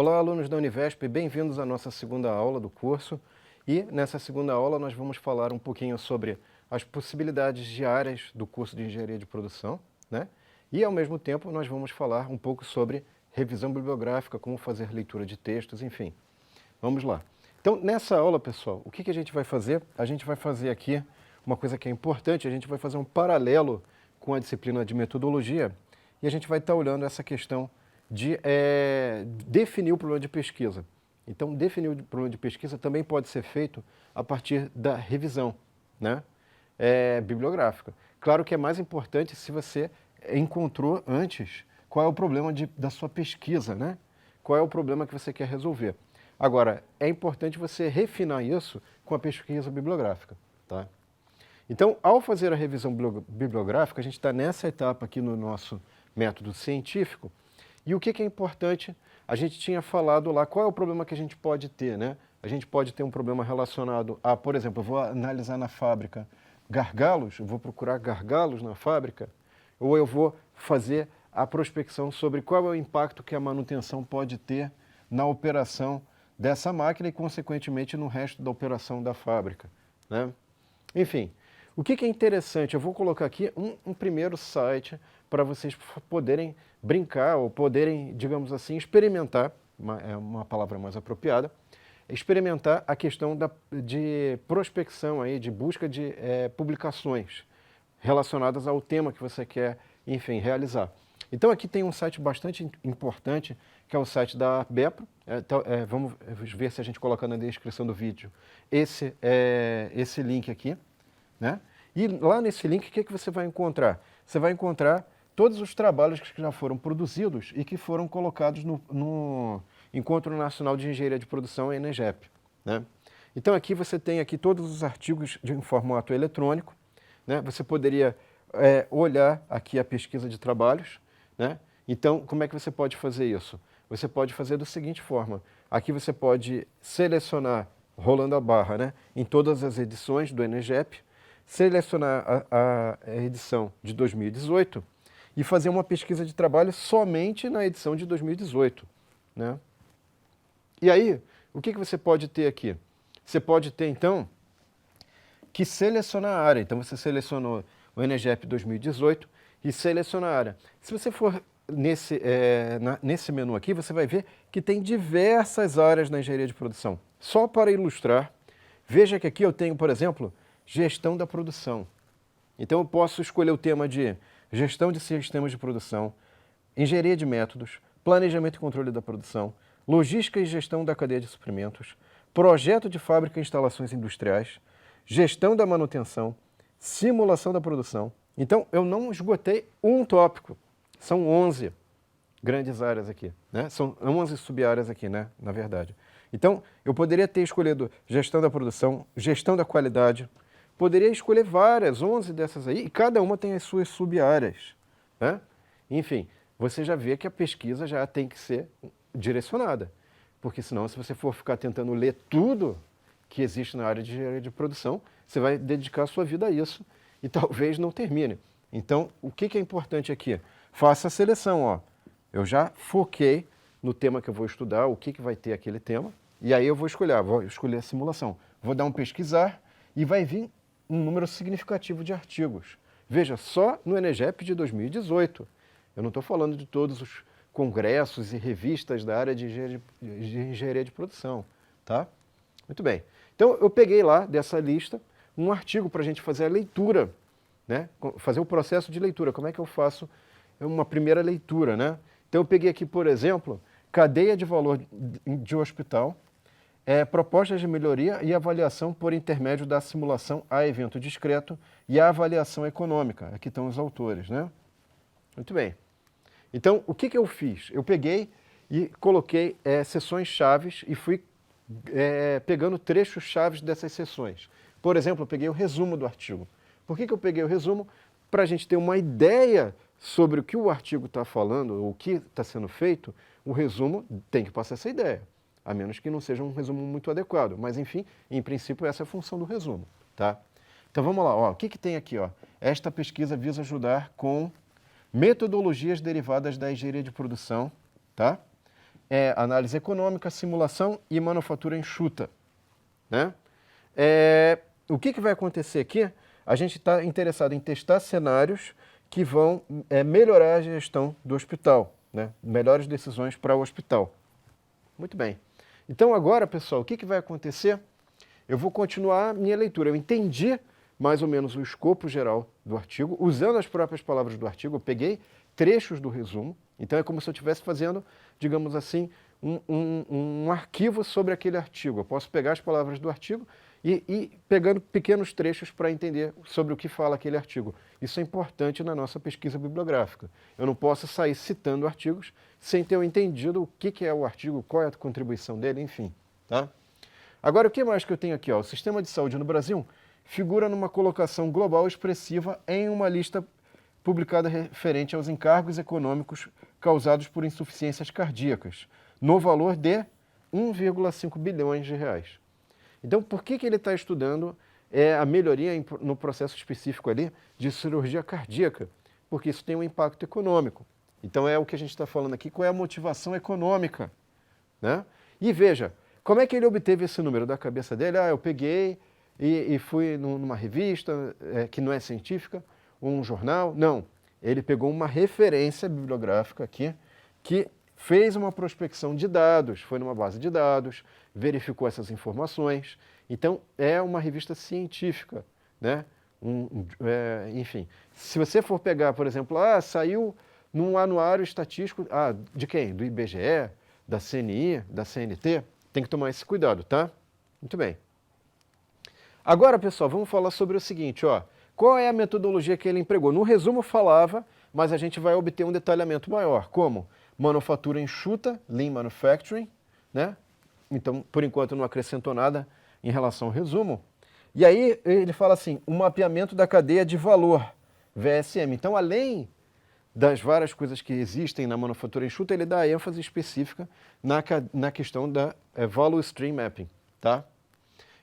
Olá, alunos da Univesp, bem-vindos à nossa segunda aula do curso. E nessa segunda aula nós vamos falar um pouquinho sobre as possibilidades de áreas do curso de Engenharia de Produção, né? E ao mesmo tempo nós vamos falar um pouco sobre revisão bibliográfica, como fazer leitura de textos, enfim. Vamos lá. Então, nessa aula, pessoal, o que a gente vai fazer? A gente vai fazer aqui uma coisa que é importante, a gente vai fazer um paralelo com a disciplina de metodologia e a gente vai estar olhando essa questão de definir o problema de pesquisa. Então, definir o problema de pesquisa também pode ser feito a partir da revisão, né? Bibliográfica. Claro que é mais importante se você encontrou antes qual é o problema da sua pesquisa, né? Qual é o problema que você quer resolver. Agora, é importante você refinar isso com a pesquisa bibliográfica, tá? Então, ao fazer a revisão bibliográfica, a gente está nessa etapa aqui no nosso método científico. E o que é importante? A gente tinha falado lá qual é o problema que a gente pode ter, né? A gente pode ter um problema relacionado a, por exemplo, eu vou analisar na fábrica gargalos, eu vou procurar gargalos na fábrica, ou eu vou fazer a prospecção sobre qual é o impacto que a manutenção pode ter na operação dessa máquina e, consequentemente, no resto da operação da fábrica, né? Enfim, o que é interessante? Eu vou colocar aqui um primeiro site para vocês poderem brincar ou poderem, digamos assim, experimentar, é uma palavra mais apropriada, experimentar a questão de prospecção, aí, de busca de publicações relacionadas ao tema que você quer, enfim, realizar. Então aqui tem um site bastante importante, que é o site da Bepro. Vamos ver se a gente coloca na descrição do vídeo esse link aqui, né? E lá nesse link, o que você vai encontrar? Você vai encontrar todos os trabalhos que já foram produzidos e que foram colocados no Encontro Nacional de Engenharia de Produção, ENEGEP, né? Então aqui você tem aqui todos os artigos em formato eletrônico, né? Você poderia olhar aqui a pesquisa de trabalhos, né? Então, como é que você pode fazer isso? Você pode fazer da seguinte forma. Aqui você pode selecionar, rolando a barra, né, em todas as edições do ENEGEP, selecionar a edição de 2018 e fazer uma pesquisa de trabalho somente na edição de 2018, né? E aí, o que você pode ter aqui? Você pode ter, então, que selecionar a área. Então, você selecionou o ENEGEP 2018 e seleciona a área. Se você for nesse menu aqui, você vai ver que tem diversas áreas na engenharia de produção. Só para ilustrar, veja que aqui eu tenho, por exemplo, gestão da produção. Então eu posso escolher o tema de gestão de sistemas de produção, engenharia de métodos, planejamento e controle da produção, logística e gestão da cadeia de suprimentos, projeto de fábrica e instalações industriais, gestão da manutenção, simulação da produção. Então, eu não esgotei um tópico, são 11 grandes áreas aqui, né? São 11 sub-áreas aqui, né? Na verdade. Então, eu poderia ter escolhido gestão da produção, gestão da qualidade, poderia escolher várias, 11 dessas aí, e cada uma tem as suas sub-áreas, né? Enfim, você já vê que a pesquisa já tem que ser direcionada, porque senão, se você for ficar tentando ler tudo que existe na área de engenharia de produção, você vai dedicar a sua vida a isso e talvez não termine. Então, o que é importante aqui? Faça a seleção, ó. Eu já foquei no tema que eu vou estudar, o que vai ter aquele tema, e aí eu vou escolher a simulação. Vou dar um pesquisar e vai vir um número significativo de artigos. Veja, só no ENEGEP de 2018. Eu não estou falando de todos os congressos e revistas da área de engenharia de produção, tá? Muito bem. Então, eu peguei lá dessa lista um artigo para a gente fazer a leitura, né? Fazer o processo de leitura. Como é que eu faço uma primeira leitura, né? Então, eu peguei aqui, por exemplo, cadeia de valor de hospital, propostas de melhoria e avaliação por intermédio da simulação a evento discreto e a avaliação econômica. Aqui estão os autores, né? Muito bem. Então, o que eu fiz? Eu peguei e coloquei seções chaves e fui pegando trechos chaves dessas seções. Por exemplo, eu peguei o resumo do artigo. Por que eu peguei o resumo? Para a gente ter uma ideia sobre o que o artigo está falando, ou o que está sendo feito, o resumo tem que passar essa ideia, a menos que não seja um resumo muito adequado. Mas, enfim, em princípio, essa é a função do resumo, tá? Então, vamos lá. Ó, o que tem aqui? Ó? Esta pesquisa visa ajudar com metodologias derivadas da engenharia de produção, tá? é análise econômica, simulação e manufatura enxuta, né? O que vai acontecer aqui? A gente está interessado em testar cenários que vão melhorar a gestão do hospital, né? Melhores decisões para o hospital. Muito bem. Então agora, pessoal, o que vai acontecer? Eu vou continuar a minha leitura. Eu entendi mais ou menos o escopo geral do artigo, usando as próprias palavras do artigo. Eu peguei trechos do resumo, então é como se eu estivesse fazendo, digamos assim, um arquivo sobre aquele artigo. Eu posso pegar as palavras do artigo e pegando pequenos trechos para entender sobre o que fala aquele artigo. Isso é importante na nossa pesquisa bibliográfica. Eu não posso sair citando artigos sem ter entendido o que é o artigo, qual é a contribuição dele, enfim. Tá? Agora, o que mais que eu tenho aqui? O sistema de saúde no Brasil figura numa colocação global expressiva em uma lista publicada referente aos encargos econômicos causados por insuficiências cardíacas, no valor de 1,5 bilhões de reais. Então, por que ele está estudando a melhoria no processo específico ali de cirurgia cardíaca? Porque isso tem um impacto econômico. Então, é o que a gente está falando aqui, qual é a motivação econômica, né? E veja, como é que ele obteve esse número da cabeça dele? Eu peguei e fui numa revista que não é científica, um jornal. Não, ele pegou uma referência bibliográfica aqui que fez uma prospecção de dados, foi numa base de dados, verificou essas informações. Então, é uma revista científica, né? Enfim, se você for pegar, por exemplo, saiu num anuário estatístico, de quem? Do IBGE, da CNI, da CNT, tem que tomar esse cuidado, tá? Muito bem. Agora, pessoal, vamos falar sobre o seguinte, qual é a metodologia que ele empregou? No resumo falava, mas a gente vai obter um detalhamento maior, como manufatura enxuta, Lean Manufacturing, né? Então, por enquanto, não acrescentou nada em relação ao resumo. E aí ele fala assim, o mapeamento da cadeia de valor, VSM. Então, além das várias coisas que existem na manufatura enxuta, ele dá ênfase específica na questão da Value Stream Mapping, tá?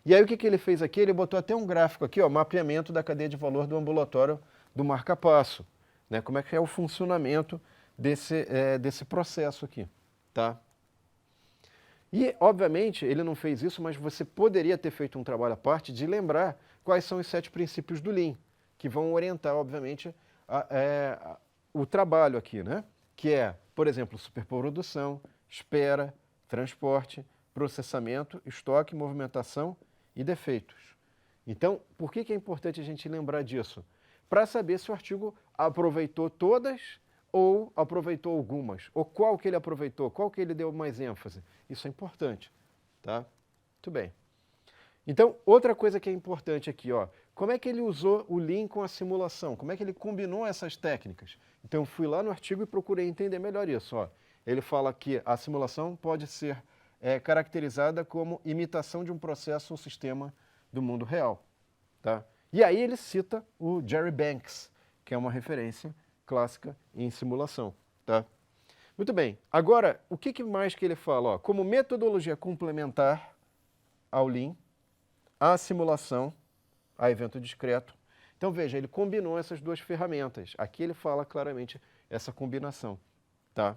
E aí o que ele fez aqui? Ele botou até um gráfico aqui, mapeamento da cadeia de valor do ambulatório do marca-passo, né? Como é que é o funcionamento desse processo aqui, tá? E, obviamente, ele não fez isso, mas você poderia ter feito um trabalho à parte de lembrar quais são os 7 princípios do Lean, que vão orientar, obviamente, o trabalho aqui, né? Que é, por exemplo, superprodução, espera, transporte, processamento, estoque, movimentação e defeitos. Então, por que é importante a gente lembrar disso? Para saber se o artigo aproveitou todas ou aproveitou algumas, ou qual que ele aproveitou, qual que ele deu mais ênfase. Isso é importante, tá? Muito bem. Então, outra coisa que é importante aqui, como é que ele usou o Lean com a simulação? Como é que ele combinou essas técnicas? Então, eu fui lá no artigo e procurei entender melhor isso. Ele fala que a simulação pode ser caracterizada como imitação de um processo ou sistema do mundo real, tá? E aí ele cita o Jerry Banks, que é uma referência clássica em simulação, tá? Muito bem. Agora, o que mais que ele fala? Como metodologia complementar ao Lean, à simulação, a evento discreto. Então, veja, ele combinou essas duas ferramentas. Aqui ele fala claramente essa combinação, tá?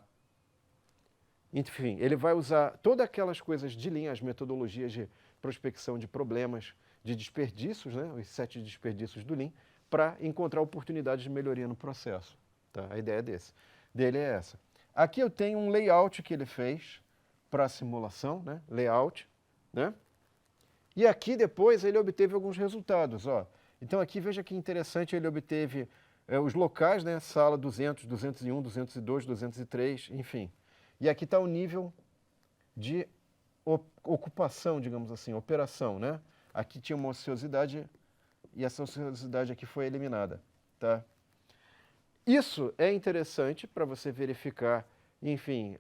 Enfim, ele vai usar todas aquelas coisas de Lean, as metodologias de prospecção de problemas, de desperdícios, né? Os 7 desperdícios do Lean, para encontrar oportunidades de melhoria no processo. Tá? A ideia dele é essa. Aqui eu tenho um layout que ele fez para a simulação, né? Layout, né? E aqui depois ele obteve alguns resultados. Então aqui veja que interessante, ele obteve os locais, né? Sala 200, 201, 202, 203, enfim. E aqui está o nível de ocupação, digamos assim, operação, né? Aqui tinha uma ociosidade e essa ociosidade aqui foi eliminada, tá? Isso é interessante para você verificar, enfim,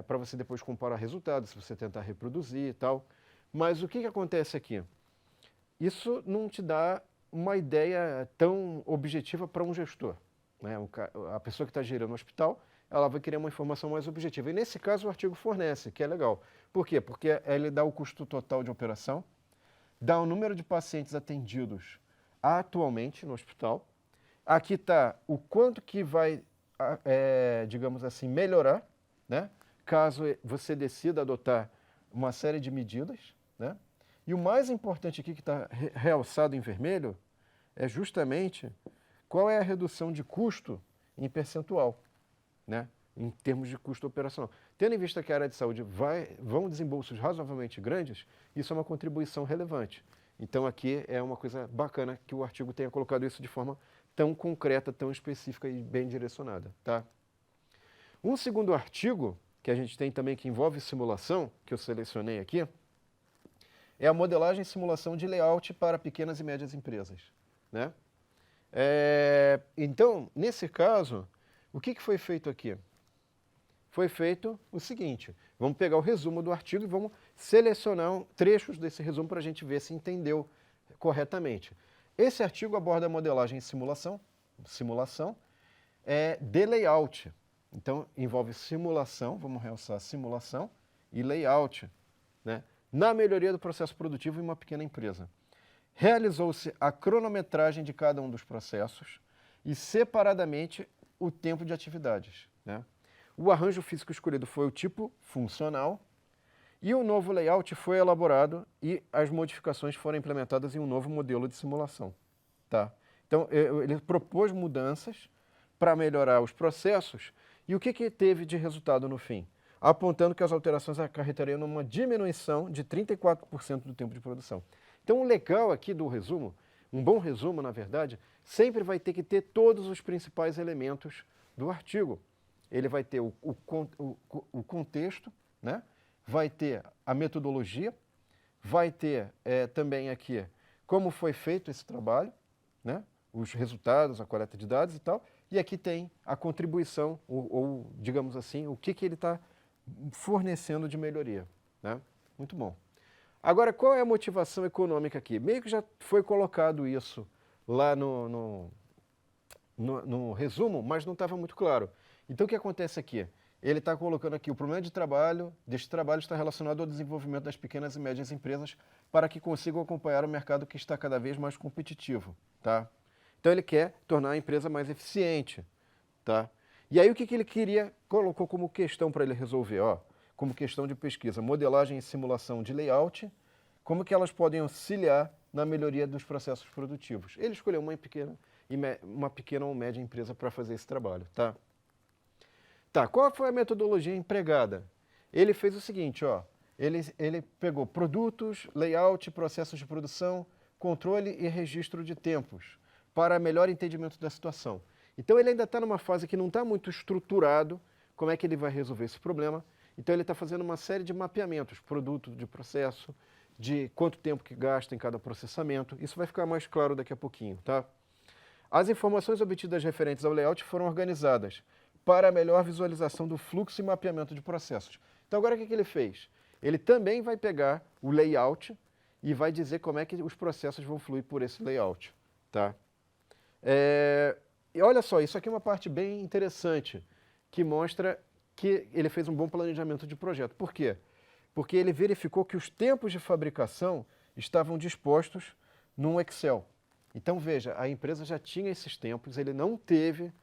para você depois comparar resultados, se você tentar reproduzir e tal. Mas o que acontece aqui? Isso não te dá uma ideia tão objetiva para um gestor, né? A pessoa que está gerando o hospital, ela vai querer uma informação mais objetiva. E nesse caso o artigo fornece, que é legal. Por quê? Porque ele dá o custo total de operação, dá o número de pacientes atendidos atualmente no hospital. Aqui está o quanto que vai, digamos assim, melhorar, né? caso você decida adotar uma série de medidas, né? E o mais importante aqui que está realçado em vermelho é justamente qual é a redução de custo em percentual, né? Em termos de custo operacional. Tendo em vista que a área de saúde vão desembolsos razoavelmente grandes, isso é uma contribuição relevante. Então aqui é uma coisa bacana que o artigo tenha colocado isso de forma tão concreta, tão específica e bem direcionada, tá? Um segundo artigo que a gente tem também que envolve simulação, que eu selecionei aqui, é a modelagem e simulação de layout para pequenas e médias empresas, né? Então, nesse caso, o que foi feito aqui? Foi feito o seguinte, vamos pegar o resumo do artigo e vamos selecionar trechos desse resumo para a gente ver se entendeu corretamente. Esse artigo aborda a modelagem e simulação de layout. Então, envolve simulação, vamos realçar simulação e layout, né? Na melhoria do processo produtivo em uma pequena empresa. Realizou-se a cronometragem de cada um dos processos e, separadamente, o tempo de atividades, né? O arranjo físico escolhido foi o tipo funcional e o novo layout foi elaborado e as modificações foram implementadas em um novo modelo de simulação, tá? Então, ele propôs mudanças para melhorar os processos e o que teve de resultado no fim? Apontando que as alterações acarretariam numa diminuição de 34% do tempo de produção. Então, o legal aqui do resumo, um bom resumo, na verdade, sempre vai ter que ter todos os principais elementos do artigo. Ele vai ter o contexto, né? Vai ter a metodologia, vai ter também aqui como foi feito esse trabalho, né? Os resultados, a coleta de dados e tal, e aqui tem a contribuição, ou digamos assim, o que ele está fornecendo de melhoria, né? Muito bom. Agora, qual é a motivação econômica aqui? Meio que já foi colocado isso lá no resumo, mas não estava muito claro. Então, o que acontece aqui? Ele está colocando aqui o problema deste trabalho está relacionado ao desenvolvimento das pequenas e médias empresas para que consigam acompanhar o mercado que está cada vez mais competitivo, tá? Então, ele quer tornar a empresa mais eficiente, tá? E aí, o que ele colocou como questão para ele resolver? Ó, como questão de pesquisa, modelagem e simulação de layout, como que elas podem auxiliar na melhoria dos processos produtivos. Ele escolheu uma pequena ou média empresa para fazer esse trabalho, tá? Tá, qual foi a metodologia empregada? Ele fez o seguinte, ó, ele pegou produtos, layout, processos de produção, controle e registro de tempos, para melhor entendimento da situação. Então, ele ainda está numa fase que não está muito estruturado como é que ele vai resolver esse problema. Então, ele está fazendo uma série de mapeamentos, produto de processo, de quanto tempo que gasta em cada processamento. Isso vai ficar mais claro daqui a pouquinho, tá? As informações obtidas referentes ao layout foram organizadas para a melhor visualização do fluxo e mapeamento de processos. Então, agora o que ele fez? Ele também vai pegar o layout e vai dizer como é que os processos vão fluir por esse layout, tá? E olha só, isso aqui é uma parte bem interessante, que mostra que ele fez um bom planejamento de projeto. Por quê? Porque ele verificou que os tempos de fabricação estavam dispostos num Excel. Então, veja, a empresa já tinha esses tempos, ele não teve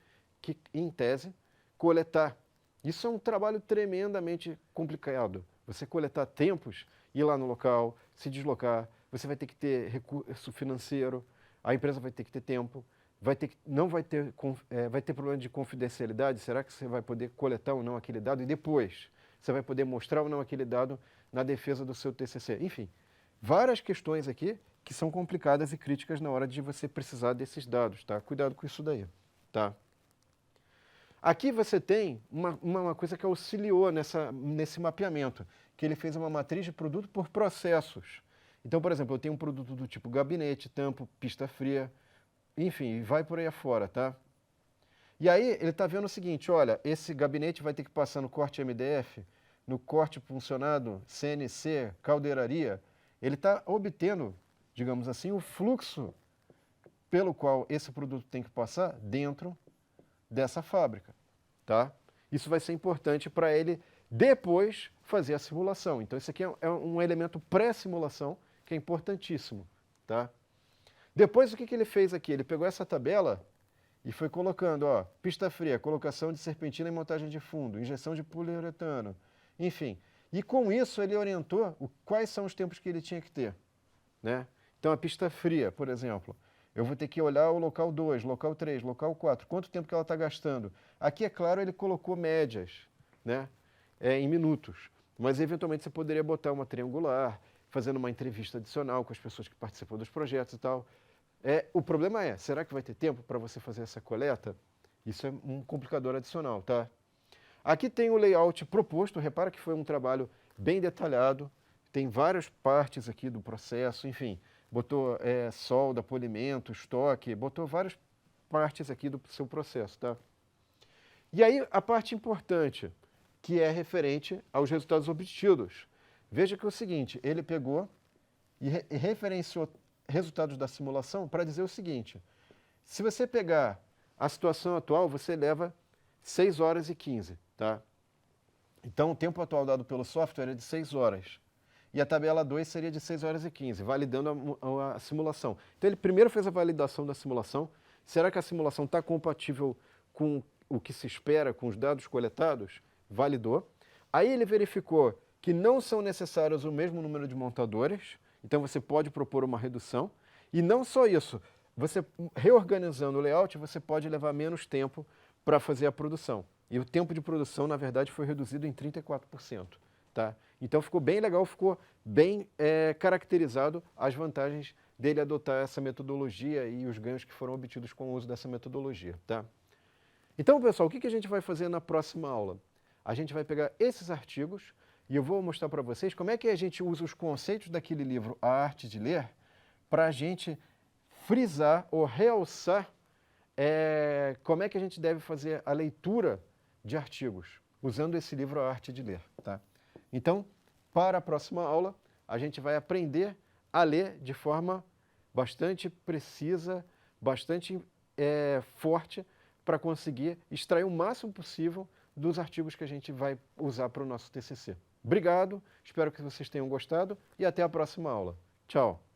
que, em tese, coletar. Isso é um trabalho tremendamente complicado. Você coletar tempos, ir lá no local, se deslocar, você vai ter que ter recurso financeiro, a empresa vai ter que ter tempo, vai ter problema de confidencialidade, será que você vai poder coletar ou não aquele dado? E depois, você vai poder mostrar ou não aquele dado na defesa do seu TCC. Enfim, várias questões aqui que são complicadas e críticas na hora de você precisar desses dados, tá? Cuidado com isso daí, tá? Aqui você tem uma coisa que auxiliou nesse mapeamento, que ele fez uma matriz de produto por processos. Então, por exemplo, eu tenho um produto do tipo gabinete, tampo, pista fria, enfim, vai por aí afora, tá? E aí ele está vendo o seguinte, olha, esse gabinete vai ter que passar no corte MDF, no corte funcionado, CNC, caldeiraria. Ele está obtendo, digamos assim, o fluxo pelo qual esse produto tem que passar dentro dessa fábrica, tá? Isso vai ser importante para ele depois fazer a simulação. Então, isso aqui é um elemento pré-simulação que é importantíssimo, tá? Depois, o que ele fez aqui? Ele pegou essa tabela e foi colocando, ó, pista fria, colocação de serpentina e montagem de fundo, injeção de poliuretano, enfim. E com isso ele orientou quais são os tempos que ele tinha que ter, né? Então a pista fria, por exemplo, eu vou ter que olhar o local 2, local 3, local 4, quanto tempo que ela está gastando. Aqui, é claro, ele colocou médias, né? Em minutos, mas eventualmente você poderia botar uma triangular, fazendo uma entrevista adicional com as pessoas que participam dos projetos e tal. O problema é, será que vai ter tempo para você fazer essa coleta? Isso é um complicador adicional, tá? Aqui tem o layout proposto, repara que foi um trabalho bem detalhado, tem várias partes aqui do processo, enfim, botou solda, polimento, estoque, botou várias partes aqui do seu processo, tá? E aí a parte importante, que é referente aos resultados obtidos. Veja que é o seguinte, ele pegou e referenciou resultados da simulação para dizer o seguinte, se você pegar a situação atual, você leva 6 horas e 15, tá? Então, o tempo atual dado pelo software é de 6 horas. E a tabela 2 seria de 6 horas e 15, validando a simulação. Então, ele primeiro fez a validação da simulação. Será que a simulação está compatível com o que se espera, com os dados coletados? Validou. Aí ele verificou que não são necessários o mesmo número de montadores, então você pode propor uma redução. E não só isso, você reorganizando o layout, você pode levar menos tempo para fazer a produção. E o tempo de produção, na verdade, foi reduzido em 34%. Tá? Então ficou bem legal, ficou bem caracterizado as vantagens dele adotar essa metodologia e os ganhos que foram obtidos com o uso dessa metodologia. Tá? Então, pessoal, o que a gente vai fazer na próxima aula? A gente vai pegar esses artigos e eu vou mostrar para vocês como é que a gente usa os conceitos daquele livro A Arte de Ler para a gente frisar ou realçar como é que a gente deve fazer a leitura de artigos, usando esse livro A Arte de Ler. Tá? Então, para a próxima aula, a gente vai aprender a ler de forma bastante precisa, bastante forte, para conseguir extrair o máximo possível dos artigos que a gente vai usar para o nosso TCC. Obrigado, espero que vocês tenham gostado e até a próxima aula. Tchau!